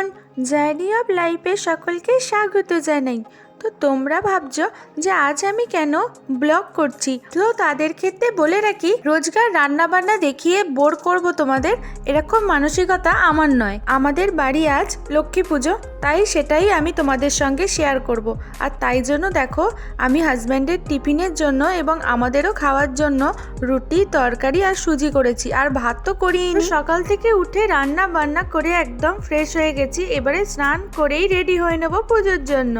Everyone, journey of লাইফে সকলকে স্বাগত জানাই। তো তোমরা ভাবছো যে আজ আমি কেন ব্লগ করছি, তো তাদের ক্ষেত্রে বলে রাখি, রোজকার রান্না বান্না দেখিয়ে বোর করব তোমাদের, এরকম মানসিকতা আমার নয়। আমাদের বাড়ি আজ লক্ষ্মী পুজো, তাই সেটাই আমি তোমাদের সঙ্গে শেয়ার করব। আর তাই জন্য দেখো, আমি হাজব্যান্ডের টিফিনের জন্য এবং আমাদেরও খাওয়ার জন্য রুটি, তরকারি আর সুজি করেছি, আর ভাত তো করিনি। সকাল থেকে উঠে রান্না বান্না করে একদম ফ্রেশ হয়ে গেছি, এবারে স্নান করেই রেডি হয়ে নেবো পুজোর জন্য।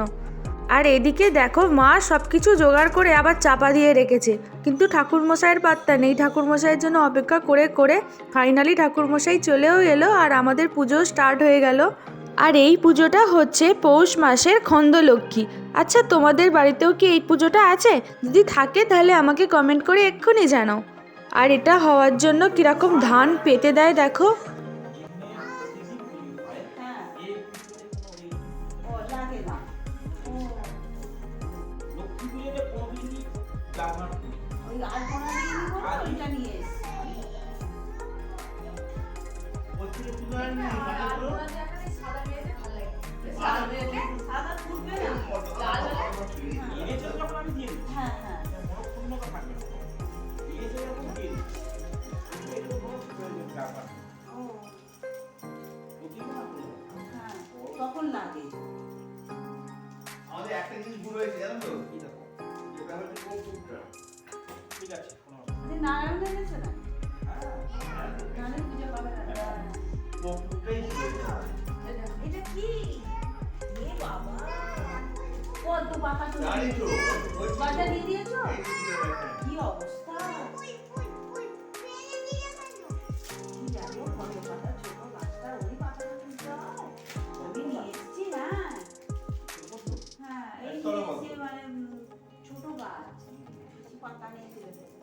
আর এদিকে দেখো, মা সব কিছু জোগাড় করে আবার চাপা দিয়ে রেখেছে, কিন্তু ঠাকুরমশাইয়ের পাত্তা নেই। ঠাকুরমশাইয়ের জন্য অপেক্ষা করে করে ফাইনালি ঠাকুরমশাই চলেও এলো আর আমাদের পুজো স্টার্ট হয়ে গেল। আর এই পুজোটা হচ্ছে পৌষ মাসের খন্দলক্ষ্মী। আচ্ছা, তোমাদের বাড়িতেও কি এই পুজোটা আছে? যদি থাকে তাহলে আমাকে কমেন্ট করে এক্ষুনি জানাও। আর এটা হওয়ার জন্য কিরকম ধান পেতে দেয় দেখো। তখন লাগে আমাদের একটা জিনিস ভুল হয়েছে, জানো তো? কি দেখো, এটা হচ্ছে কৌতুকটা। ঠিক আছে, কোনো নারায়ণ এনেছে না, নারায়ণ পূজা পাবে না, কৌতুকটাই ছিল এটা কি? এ বাবা, কত পাতা তো জানি তো, বাজা দিয়ে দিয়েছো? কি অবস্থা! কি জানো, কত পাতা, ছোট গাছটা, ওই পাতাটা তুলতে হয়। আমি নিয়ে এসছি না, হ্যাঁ এই নিয়ে এসছি, মানে ছোট গাছ, বেশি পাতা নিয়ে তুলে দেবো।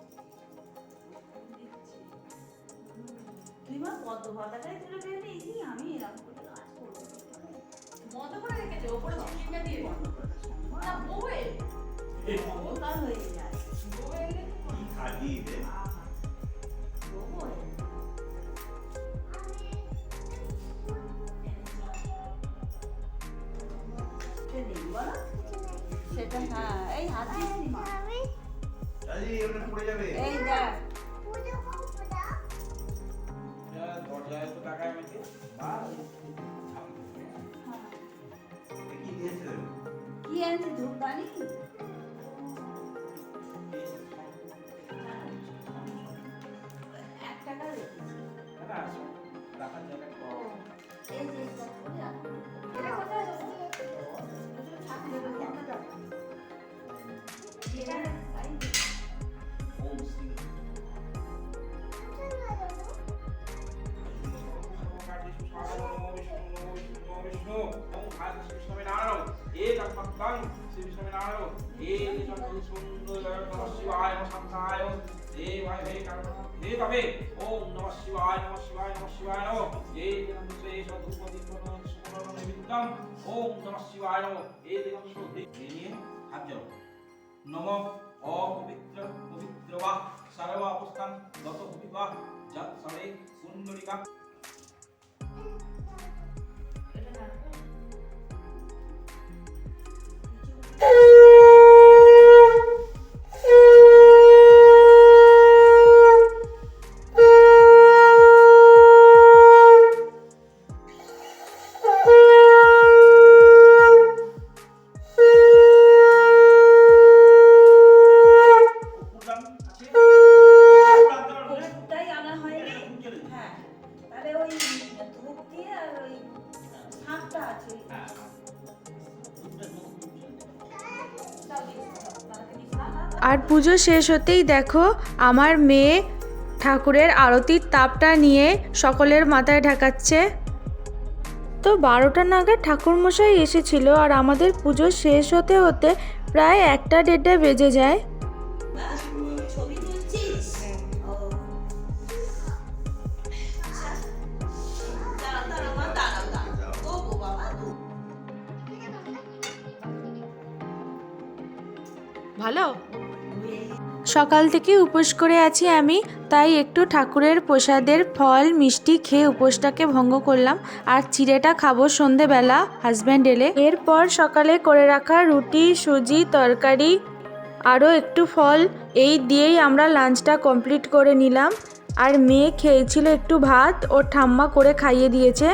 তুই মা পদ্ম পাতাটাই তুলে ফেলে দিয়েছি, আমি এরকম করে গাছ করবো বন্ধ করে রেখেছে, ওপরে চিমনিটা দিয়ে বন্ধ করে না বউয়ে অবকাল হয়ে যায়। বউয়ে কি খালি রে। সেটা হ্যাঁ, এই হাত দিচ্ছি মা, জানি এমনি পড়ে যাবে। এই দেখ দরজায় তো টাকা এনেছে। কি দিয়েছে? কি আনছি, ধূপদানি। এক টাকা রেখেছি। ও, এই যে এটা করে রাখো। এটা কোথায় দেবো? এটা থাকলে তো একটা টাকা। এটা তাই দিই। ওম শ্রী নম অপবিত্র পবিত্র বা সর্ব অবস্থান গত ভূমিকা যৎ সরে কুণ্ডলিকা। ওটাই আনা হয়নি। হ্যাঁ, তাহলে ওই ধূপ দিয়ে আর ওই শাকটা আছে। আর পুজো শেষ হতেই দেখো, আমার মেয়ে ঠাকুরের আরতির তাপটা নিয়ে সকলের মাথায় ঢাকাচ্ছে। তো 12টা নাগাদ ঠাকুরমশাই এসেছিল, আর আমাদের পুজো শেষ হতে হতে প্রায় 1টা-1:30 বেজে যায়। ছবি তুলছিস? ও। দাঁড়াও, মা, দাঁড়াও। ও বাবা, ভালো। সকাল থেকে উপোস করে আছি আমি, তাই একটু ঠাকুরের প্রসাদের ফল মিষ্টি খেয়ে উপোসটাকে ভঙ্গ করলাম। আর চিড়েটা খাবো সন্ধেবেলা হাজব্যান্ড এলে। এরপর সকালে করে রাখা রুটি, সুজি, তরকারি আরও একটু ফল, এই দিয়েই আমরা লাঞ্চটা কমপ্লিট করে নিলাম। আর মেয়ে খেয়েছিল একটু ভাত, ওর ঠাম্মা করে খাইয়ে দিয়েছে।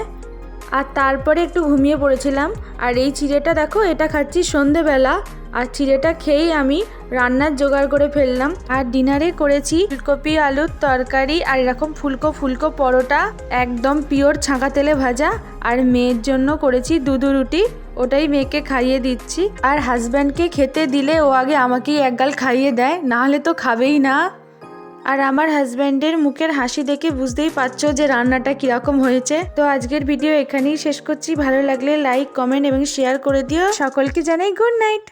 আর তারপরে একটু ঘুমিয়ে পড়েছিলাম। আর এই চিড়েটা দেখো, এটা খাচ্ছি সন্ধেবেলা। আর চিড়েটা খেয়েই আমি রান্নার জোগাড় করে ফেললাম। আর ডিনারে করেছি ফুলকপি আলুর তরকারি আর এরকম ফুলকো ফুলকো পরোটা, একদম পিওর ছাঁকা তেলে ভাজা। আর মেয়ের জন্য করেছি দুধু রুটি, ওটাই মেয়েকে খাইয়ে দিচ্ছি। আর হাজব্যান্ডকে খেতে দিলে ও আগে আমাকেই এক গাল খাইয়ে দেয়, নাহলে তো খাবেই না। আর আমার হাজব্যান্ডের মুখের হাসি দেখে বুঝতেই পারছো যে রান্নাটা কিরকম হয়েছে। তো আজকের ভিডিও এখানেই শেষ করছি। ভালো লাগলে লাইক, কমেন্ট এবং শেয়ার করে দিও। সকলকে জানাই গুড নাইট।